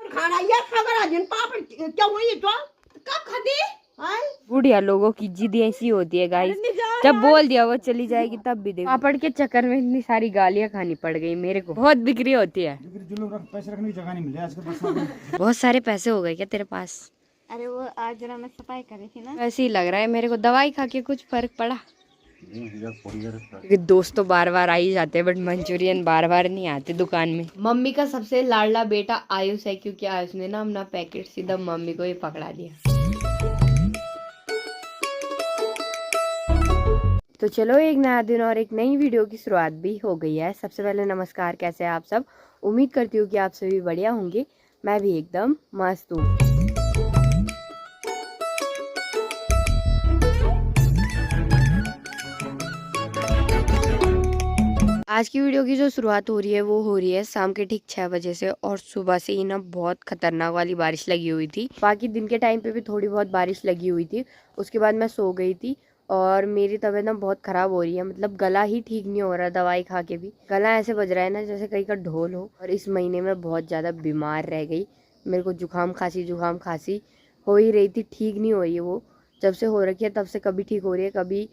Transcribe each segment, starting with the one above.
खाना यार खबर आज पापड़ क्या हुई तो कब खाती बुढ़िया लोगों की जिद ऐसी होती है गाइस, जब बोल दिया वो चली जाएगी तब भी देखो। पापड़ के चक्कर में इतनी सारी गालियां खानी पड़ गई मेरे को, बहुत बिक्री होती है। पैसे रखने की जगह नहीं मिल रही आजकल। बहुत सारे पैसे हो गए क्या तेरे पास? अरे वो आज जरा मैं सफाई करी थी ना। वैसे ही लग रहा है मेरे को, दवाई खा के कुछ फर्क पड़ा? क्योंकि दोस्त तो बार बार आ ही जाते हैं बट मंचूरियन बार बार नहीं आते दुकान में। मम्मी का सबसे लाडला बेटा आयुष है, क्योंकि आयुष ने ना अपना पैकेट सीधा मम्मी को ही पकड़ा दिया। तो चलो, एक नया दिन और एक नई वीडियो की शुरुआत भी हो गई है। सबसे पहले नमस्कार, कैसे हैं आप सब? उम्मीद करती हूँ कि आप सभी बढ़िया होंगे। मैं भी एकदम मस्त हूँ। आज की वीडियो की जो शुरुआत हो रही है वो हो रही है शाम के ठीक 6 बजे से, और सुबह से ही ना बहुत खतरनाक वाली बारिश लगी हुई थी। बाकी दिन के टाइम पे भी थोड़ी बहुत बारिश लगी हुई थी। उसके बाद मैं सो गई थी और मेरी तबीयत ना बहुत ख़राब हो रही है, मतलब गला ही ठीक नहीं हो रहा। दवाई खा के भी गला ऐसे बज रहा है ना जैसे कहीं का ढोल हो। और इस महीने में बहुत ज़्यादा बीमार रह गई। मेरे को जुकाम खांसी हो ही रही थी, ठीक नहीं हो रही है वो। जब से हो रखी है तब से कभी ठीक हो रही है, कभी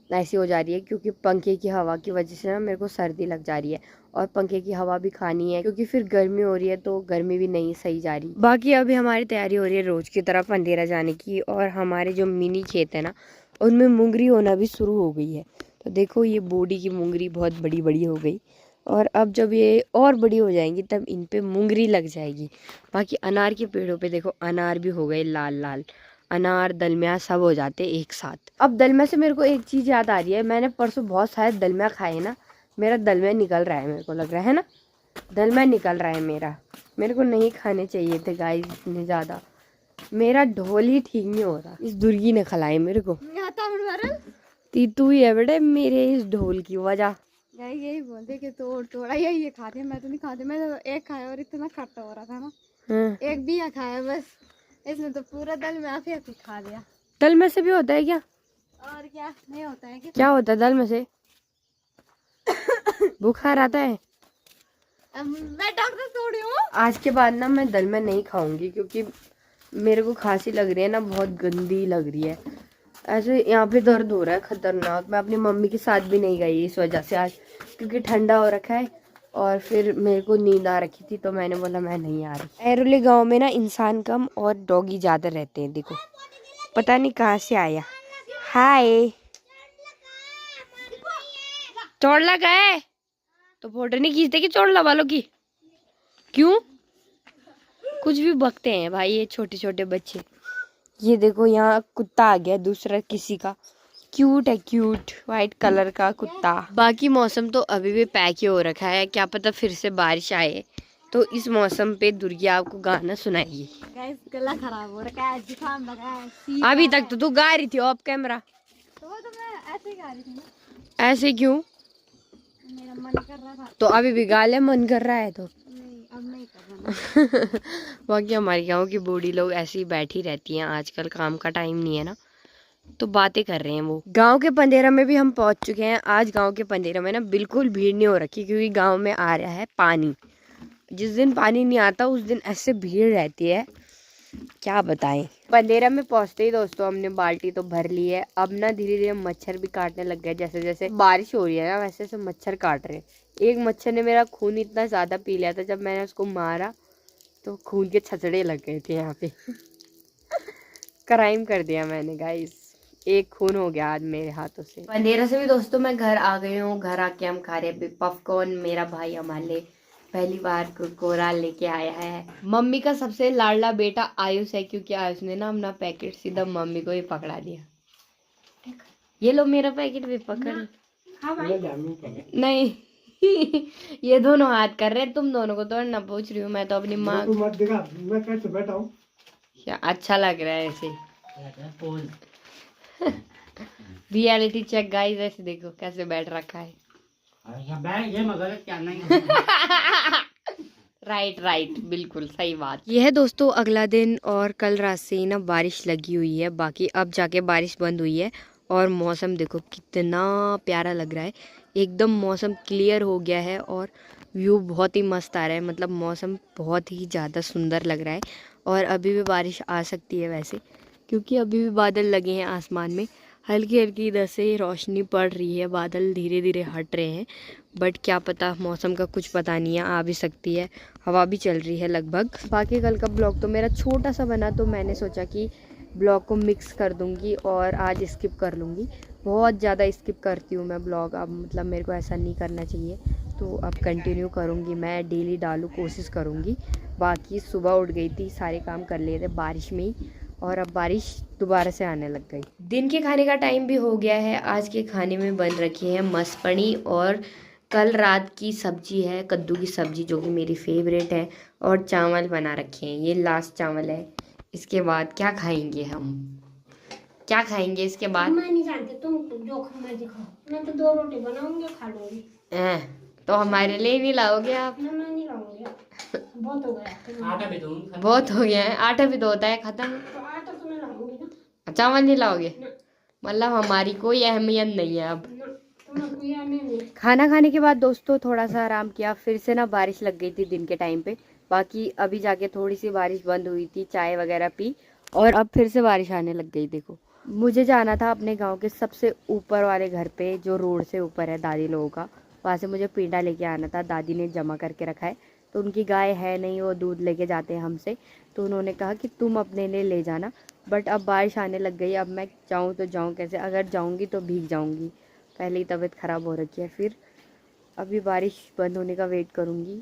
ऐसी हो जा रही है, क्योंकि पंखे की हवा की वजह से ना मेरे को सर्दी लग जा रही है। और पंखे की हवा भी खानी है क्योंकि फिर गर्मी हो रही है, तो गर्मी भी नहीं सही जा रही। बाकी अभी हमारी तैयारी हो रही है रोज की तरफ अंधेरा जाने की, और हमारे जो मिनी खेत है ना उनमें मुंगरी होना भी शुरू हो गई है। तो देखो, ये बॉडी की मुंगरी बहुत बड़ी बड़ी हो गई, और अब जब ये और बड़ी हो जाएंगी तब इन पे मुंगरी लग जाएगी। बाकी अनार के पेड़ों पे देखो, अनार भी हो गए लाल लाल। अनार दलमिया सब हो जाते एक साथ। अब दलमिया से मेरे को एक चीज़ याद आ रही है, मैंने परसों बहुत सारे दलमिया खाए ना, मेरा दलमिया निकल रहा है, मेरे को लग रहा है ना दलमिया निकल रहा है मेरा। मेरे को नहीं खाने चाहिए थे गाइस इतने ज़्यादा, मेरा ढोल ही ठीक नहीं हो रहा। इस दुर्गी ने खिलाए मेरे को, तीतू ही है बेटे मेरे इस ढोल की वजह। यही बोलते कि तोड़ा ये खाते, मैं तो नहीं खाती। मैं तो एक खाया और इतना खट्टा हो रहा था ना, एक भी खाया बस, इसने तो पूरा दल में आफिया कुछ खा लिया। दल में से भी होता है क्या? और क्या नहीं होता है क्या होता है दल में से? बुखार आता है? मैं डॉक्टर थोड़ी हूँ। आज के बाद ना मैं दल में नहीं खाऊंगी, क्योंकि मेरे को खांसी लग रही है ना, बहुत गंदी लग रही है। ऐसे यहाँ पे दर्द हो रहा है खतरनाक। मैं अपनी मम्मी के साथ भी नहीं गई इस वजह से आज, क्योंकि ठंडा हो रखा है और फिर मेरे को नींद आ रखी थी, तो मैंने बोला मैं नहीं आ रही। ऐरोली गांव में ना इंसान कम और डॉगी ज़्यादा रहते हैं। देखो पता नहीं कहाँ से आया। हाय, चोट लगा है तो फोटो नहीं खींचते कि चोट वालों की? क्यों? कुछ भी बकते हैं भाई ये छोटे छोटे बच्चे। ये देखो यहाँ कुत्ता आ गया दूसरा किसी का, क्यूट है, क्यूट वाइट कलर का कुत्ता। बाकी मौसम तो अभी भी पैक ही हो रखा है, क्या पता फिर से बारिश आए। तो इस मौसम पे दुर्गिया आपको गाना सुनाएगी। गला खराब हो रखा है, जुकाम लगा है। अभी तक तो तू गा रही थी ऑफ कैमरा। तो मैं ऐसे ही गा रही थी ना। ऐसे क्यों? मेरा मन कर रहा था। तो अभी भी गा ले, मन कर रहा है तो। नहीं, अब नहीं कर रहा। बाकी हमारे गाँव की बूढ़ी लोग ऐसे ही बैठी रहती हैं, आजकल काम का टाइम नहीं है ना, तो बातें कर रहे हैं वो। गांव के पंदेरा में भी हम पहुंच चुके हैं। आज गांव के पंदेरा में ना बिल्कुल भीड़ नहीं हो रखी, क्योंकि गांव में आ रहा है पानी। जिस दिन पानी नहीं आता उस दिन ऐसे भीड़ रहती है, क्या बताएं। पंदेरा में पहुंचते ही दोस्तों हमने बाल्टी तो भर ली है। अब ना धीरे धीरे मच्छर भी काटने लग गए, जैसे जैसे बारिश हो रही है ना वैसे वैसे मच्छर काट रहे हैं। एक मच्छर ने मेरा खून इतना ज़्यादा पी लिया था, जब मैंने उसको मारा तो खून के छचड़े लग गए थे यहाँ पे। क्राइम कर दिया मैंने गाइस, एक खून हो गया आज मेरे हाथों से। पंदेरा से भी दोस्तों मैं घर आ गई हूँ। घर आके हम खा रहे हैं पॉपकॉर्न। मेरा भाई हमारे लिए पहली बार कुरकुरा लेके आया है। मम्मी का सबसे लाडला बेटा आयुष है, क्योंकि आयुष ने ना अपना पैकेट सीधा मम्मी को ही पकड़ा दिया। ये लो मेरा पैकेट भी पकड़। नहीं ये दोनों हाथ कर रहे हैं, तुम दोनों को तो ना पूछ रही हूँ मैं, तो अपनी माँ। मैं कैसे बैठा हूँ? अच्छा लग रहा है ऐसे। रियलिटी चेक गाइस, ऐसे देखो कैसे बैठ रखा है। ये मगर क्या नहीं। राइट बिल्कुल सही बात। यह है दोस्तों अगला दिन, और कल रात से ही ना बारिश लगी हुई है। बाकी अब जाके बारिश बंद हुई है, और मौसम देखो कितना प्यारा लग रहा है, एकदम मौसम क्लियर हो गया है। और व्यू बहुत ही मस्त आ रहा है, मतलब मौसम बहुत ही ज़्यादा सुंदर लग रहा है। और अभी भी बारिश आ सकती है वैसे, क्योंकि अभी भी बादल लगे हैं आसमान में, हल्की हल्की इधर से रोशनी पड़ रही है, बादल धीरे धीरे हट रहे हैं। बट क्या पता, मौसम का कुछ पता नहीं है, आ भी सकती है, हवा भी चल रही है लगभग। बाकी कल का ब्लॉग तो मेरा छोटा सा बना, तो मैंने सोचा कि ब्लॉग को मिक्स कर दूंगी और आज स्किप कर लूँगी। बहुत ज़्यादा स्किप करती हूँ मैं ब्लॉग, अब मतलब मेरे को ऐसा नहीं करना चाहिए, तो अब कंटिन्यू करूँगी मैं, डेली डालूँ, कोशिश करूँगी। बाकी सुबह उठ गई थी, सारे काम कर लिए थे बारिश में ही, और अब बारिश दोबारा से आने लग गई। दिन के खाने का टाइम भी हो गया है। आज के खाने में बन रखी है मसपणी, और कल रात की सब्जी है कद्दू की सब्जी, जो कि मेरी फेवरेट है, और चावल बना रखे हैं, ये लास्ट चावल है। इसके बाद क्या खाएंगे हम, क्या खाएंगे इसके बाद? मैं नहीं जानती, तुम जो खाना दिखाओ, मैं तो 2 रोटी बनाऊंगी, खा लूंगी। तो हमारे लिए नहीं लाओगे आप? मैं नहीं लाऊंगी, बहुत हो गया। आटा भी दूँ। बहुत हो गया है, आटा भी तो होता है खत्म। तो आटा तो मैं लाऊंगी ना। चावल नहीं लाओगे? मतलब हमारी कोई अहमियत नहीं है अब। खाना खाने के बाद दोस्तों थोड़ा सा आराम किया, फिर से ना बारिश लग गई थी दिन के टाइम पे। बाकी अभी जाके थोड़ी सी बारिश बंद हुई थी, चाय वगैरह पी, और अब फिर से बारिश आने लग गई। देखो, मुझे जाना था अपने गांव के सबसे ऊपर वाले घर पे, जो रोड से ऊपर है दादी लोगों का, वहाँ से मुझे पींडा लेके आना था। दादी ने जमा करके रखा है, तो उनकी गाय है नहीं, वो दूध लेके जाते हैं हमसे, तो उन्होंने कहा कि तुम अपने लिए ले जाना। बट अब बारिश आने लग गई, अब मैं जाऊँ तो जाऊँ कैसे? अगर जाऊँगी तो भीग जाऊँगी, पहले ही तबीयत ख़राब हो रखी है। फिर अभी बारिश बंद होने का वेट करूँगी,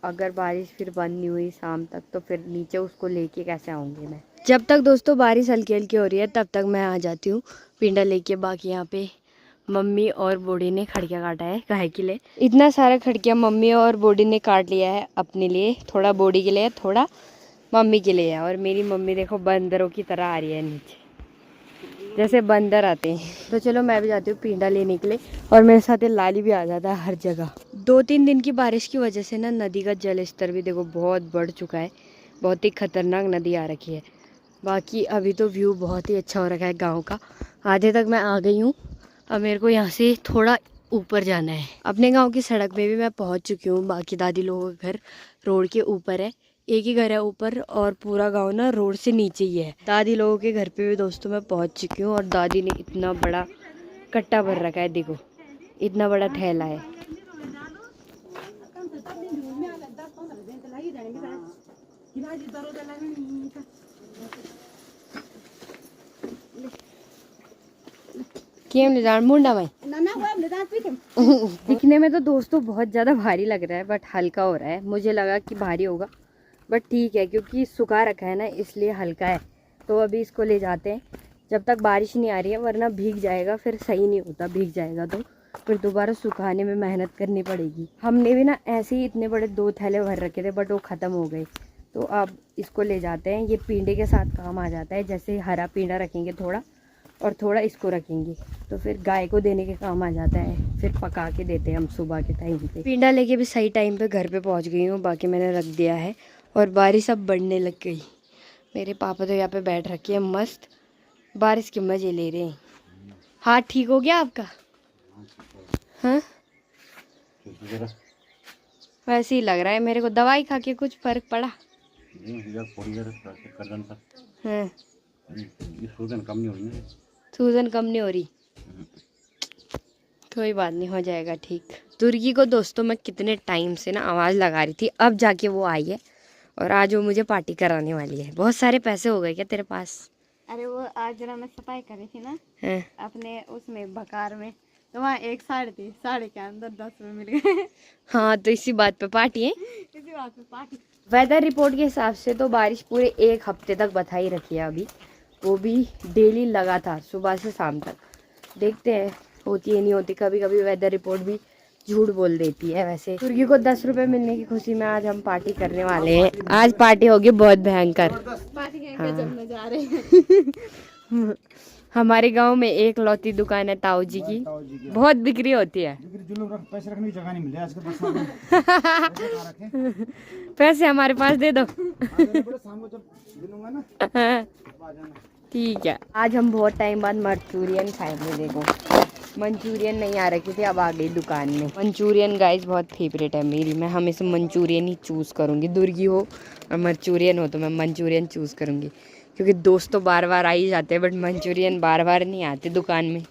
अगर बारिश फिर बंद नहीं हुई शाम तक, तो फिर नीचे उसको लेके कैसे आऊँगी मैं? जब तक दोस्तों बारिश हल्की हल्की हो रही है, तब तक मैं आ जाती हूँ पिंडा लेके। बाकी यहाँ पे मम्मी और बूढ़ी ने खड़कियाँ काटा है गाय के लिए, इतना सारा खड़कियाँ मम्मी और बूढ़ी ने काट लिया है अपने लिए, थोड़ा बूढ़ी के लिए, थोड़ा मम्मी के लिए है। और मेरी मम्मी देखो बंदरों की तरह आ रही है नीचे, जैसे बंदर आते हैं। तो चलो मैं भी जाती हूँ पिंडा लेने के लिए, और मेरे साथ ये लाली भी आ जाता है हर जगह। 2-3 दिन की बारिश की वजह से ना नदी का जल स्तर भी देखो बहुत बढ़ चुका है, बहुत ही खतरनाक नदी आ रखी है। बाकी अभी तो व्यू बहुत ही अच्छा हो रखा है गाँव का, आधे तक मैं आ गई हूँ। अब मेरे को यहाँ से थोड़ा ऊपर जाना है, अपने गाँव की सड़क पे भी मैं पहुँच चुकी हूँ। बाकी दादी लोगों का घर रोड के ऊपर है, एक ही घर है ऊपर, और पूरा गांव ना रोड से नीचे ही है। दादी लोगों के घर पे भी दोस्तों मैं पहुंच चुकी हूँ, और दादी ने इतना बड़ा कट्टा भर रखा है, देखो इतना बड़ा थैला है। केम ले जान मुंडा भाई दिखने में तो दोस्तों बहुत ज़्यादा भारी लग रहा है, बट हल्का हो रहा है। मुझे लगा कि भारी होगा, बट ठीक है, क्योंकि सुखा रखा है ना, इसलिए हल्का है। तो अभी इसको ले जाते हैं जब तक बारिश नहीं आ रही है, वरना भीग जाएगा, फिर सही नहीं होता, भीग जाएगा तो फिर दोबारा सुखाने में मेहनत करनी पड़ेगी। हमने भी ना ऐसे ही इतने बड़े 2 थैले भर रखे थे, बट वो ख़त्म हो गए, तो अब इसको ले जाते हैं। ये पींडे के साथ काम आ जाता है, जैसे हरा पींडा रखेंगे थोड़ा, और थोड़ा इसको रखेंगे, तो फिर गाय को देने के काम आ जाता है, फिर पका के देते हैं हम सुबह के टाइम पे। पींडा लेके भी सही टाइम पे घर पे पहुंच गई हूँ, बाकी मैंने रख दिया है, और बारिश अब बढ़ने लग गई। मेरे पापा तो यहाँ पे बैठ रखे हैं मस्त, बारिश के मज़े ले रहे हैं। हाथ ठीक हो गया आपका? हाँ, वैसे ही लग रहा है मेरे को, दवाई खा के कुछ फर्क पड़ा? हाँ, सूजन कम नहीं हो रही, कोई बात नहीं, हो जाएगा ठीक। दुर्गी को दोस्तों मैं कितने टाइम से ना आवाज़ लगा रही थी, अब जाके वो आई है, और आज वो मुझे पार्टी कराने वाली है। बहुत सारे पैसे हो गए क्या तेरे पास? अरे वो आज जरा मैं सफाई कर रही थी ना अपने उसमें बकार में, तो वहाँ एक साड़ी थी, साड़ी के अंदर 10 रुपये मिल गए। हाँ, तो इसी बात पे पार्टी है, इसी बात पे पार्टी। वेदर रिपोर्ट के हिसाब से तो बारिश पूरे 1 हफ्ते तक बधाई रखी है अभी, वो भी डेली लगातार सुबह से शाम तक। देखते हैं होती है नहीं होती, कभी कभी वेदर रिपोर्ट भी झूठ बोल देती है। वैसे तुर्की को 10 रुपये मिलने की खुशी में आज हम पार्टी करने वाले हैं। आज पार्टी होगी बहुत भयंकर। पार्टी के जब में जा रहे हैं। हमारे गांव में एक लौती दुकान है ताऊ जी की, बहुत बिक्री होती है। पैसे रखने की जगह नहीं मिल रही आजकल बरसात में। पैसे हमारे पास दे दो। शाम को जब मिलूंगा ना, ठीक है। आज हम बहुत टाइम बाद मंचूरियन खाएंगे। देखो मंचूरियन नहीं आ रखी थी, अब आ गई दुकान में। मंचूरियन गाइस बहुत फेवरेट है मेरी, मैं हमेशा मंचूरियन ही चूज़ करूँगी। दुर्गी हो और मंचूरियन हो तो मैं मंचूरियन चूज़ करूँगी, क्योंकि दोस्त तो बार बार आ ही जाते हैं, बट मंचूरियन बार बार नहीं आते दुकान में,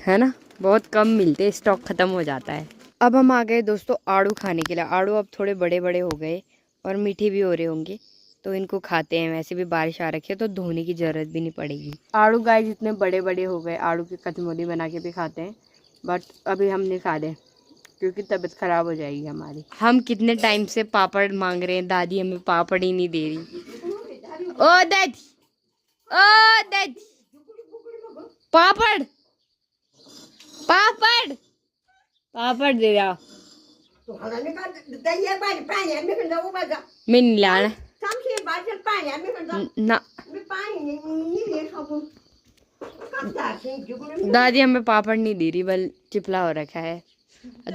है ना, बहुत कम मिलते, स्टॉक ख़त्म हो जाता है। अब हम आ गए दोस्तों आड़ू खाने के लिए। आड़ू अब थोड़े बड़े बड़े हो गए और मीठे भी हो रहे होंगे, तो इनको खाते हैं। वैसे भी बारिश आ रखी है तो धोने की ज़रूरत भी नहीं पड़ेगी। आड़ू गाइस जितने बड़े बड़े हो गए, आड़ू की कचौड़ी बना के भी खाते हैं, बट अभी हम नहीं खा रहे क्योंकि तबीयत ख़राब हो जाएगी हमारी। हम कितने टाइम से पापड़ मांग रहे हैं, दादी हमें पापड़ ही नहीं दे रही। ओ दादी, ओ दादी, पापड़ पापड़ पापड़ दे रहा। मैं नहीं लाना ना, दादी हमें पापड़ नहीं दे रही, बल चिपला हो रखा है।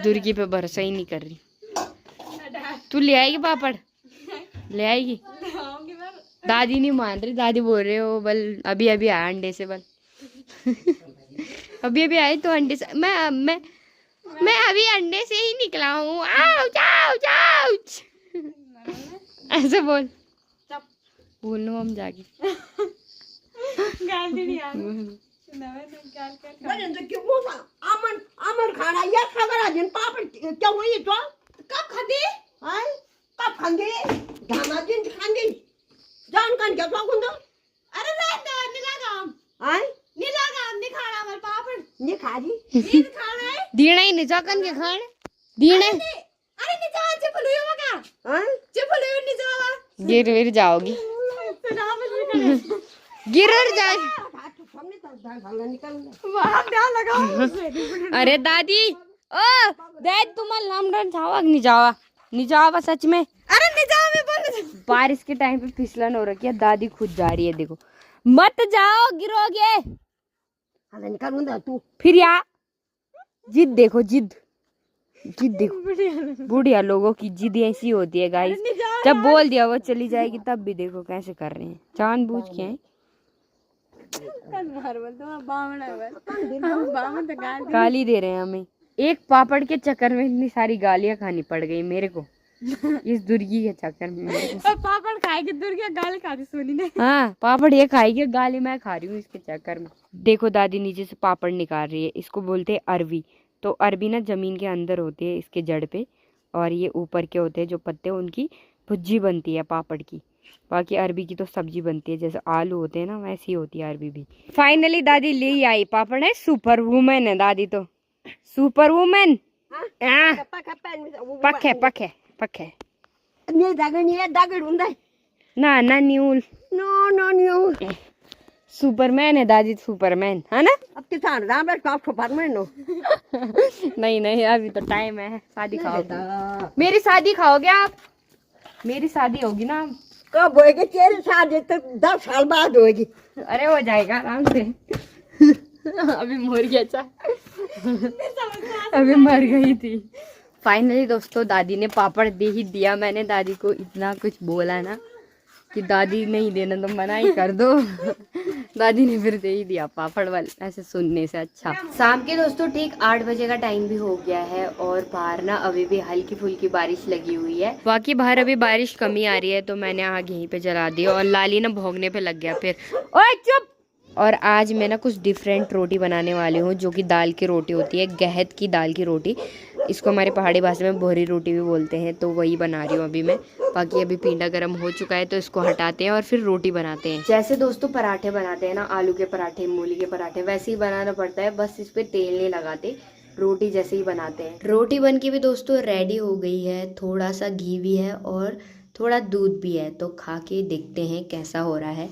दुर्गी पे भरोसा ही नहीं कर रही। तू ले आएगी पापड़, ले आएगी? दादी नहीं मान रही, दादी बोल रहे हो बल अभी अभी आया अंडे से, बल अभी अभी आए तो अंडे से, मैं अभी अंडे से ही निकला हूँ। आउच आउच आउच ऐसे बोल लो हम जाके। दीना ही नहीं जाकन के खाने दीना। गिर विर जाओगी, गिर जाए। अरे दादी, ओ दादी तुम्हारा लामडन जावा नहीं जावा, नहीं जावा सच में। अरे नहीं जावा, मैं बोल बारिश के टाइम पे फिसलन हो रखी है, दादी खुद जा रही है। देखो मत जाओ, गिरोगे। तू फिर या जिद देखो, जिद देखो, बुढ़िया लोगों की जिद ऐसी होती है गाइस। जब बोल दिया वो चली जाएगी, तब भी देखो कैसे कर रहे हैं, जानबूझ के हैं। गाली दे रहे हैं हमें, एक पापड़ के चक्कर में इतनी सारी गालियां खानी पड़ गई मेरे को, इस दुर्गी के चक्कर में। पापड़ खाएगी दुर्गी, गाली खाती सोनी ने। हाँ पापड़ ये खाएगी, गाली मैं खा रही हूँ इसके चक्कर में। देखो दादी नीचे से पापड़ निकाल रही है, इसको बोलते हैं अरवी। तो अरबी ना जमीन के अंदर होती है इसके जड़ पे, और ये ऊपर के होते हैं जो पत्ते, उनकी भुज्जी बनती है पापड़ की। बाकी अरबी की तो सब्जी बनती है, जैसे आलू होते हैं ना वैसी होती है अरबी भी। फाइनली दादी ले आई पापड़। है सुपर वुमेन है दादी, तो सुपर वुमेन। पक्के पक्के पक्के ना ना न्यूल, नो नो न्यूल। सुपरमैन है दादी, सुपरमैन है ना। अब किसान नहीं नहीं, अभी तो टाइम है, शादी खाओ। मेरी शादी खाओगे आप? मेरी शादी होगी ना कब होगी? तेरी शादी तो 10 साल बाद होगी। अरे हो जाएगा आराम से। अभी मर गया था, अभी मर गई थी। फाइनली दोस्तों दादी ने पापड़ दे ही दिया। मैंने दादी को इतना कुछ बोला ना कि दादी नहीं देना तो मना ही कर दो। दादी ने फिर दे ही दिया पापड़ वाला, ऐसे सुनने से अच्छा। शाम के दोस्तों ठीक 8 बजे का टाइम भी हो गया है, और बाहर ना अभी भी हल्की फुल्की बारिश लगी हुई है। बाकी बाहर अभी बारिश कमी आ रही है, तो मैंने आग यहीं पे जला दी, और लाली ना भौंकने पे लग गया फिर। ओए चुप। और आज मैं ना कुछ डिफरेंट रोटी बनाने वाली हूँ, जो कि दाल की रोटी होती है, गहत की दाल की रोटी। इसको हमारे पहाड़ी भाषा में बोहरी रोटी भी बोलते हैं, तो वही बना रही हूँ अभी मैं। बाकी अभी पींडा गर्म हो चुका है, तो इसको हटाते हैं और फिर रोटी बनाते हैं। जैसे दोस्तों पराठे बनाते हैं ना, आलू के पराठे, मूली के पराठे, वैसे ही बनाना पड़ता है, बस इस पर तेल नहीं लगाते, रोटी जैसे ही बनाते हैं। रोटी बन के भी दोस्तों रेडी हो गई है, थोड़ा सा घी भी है और थोड़ा दूध भी है, तो खा के देखते हैं कैसा हो रहा है।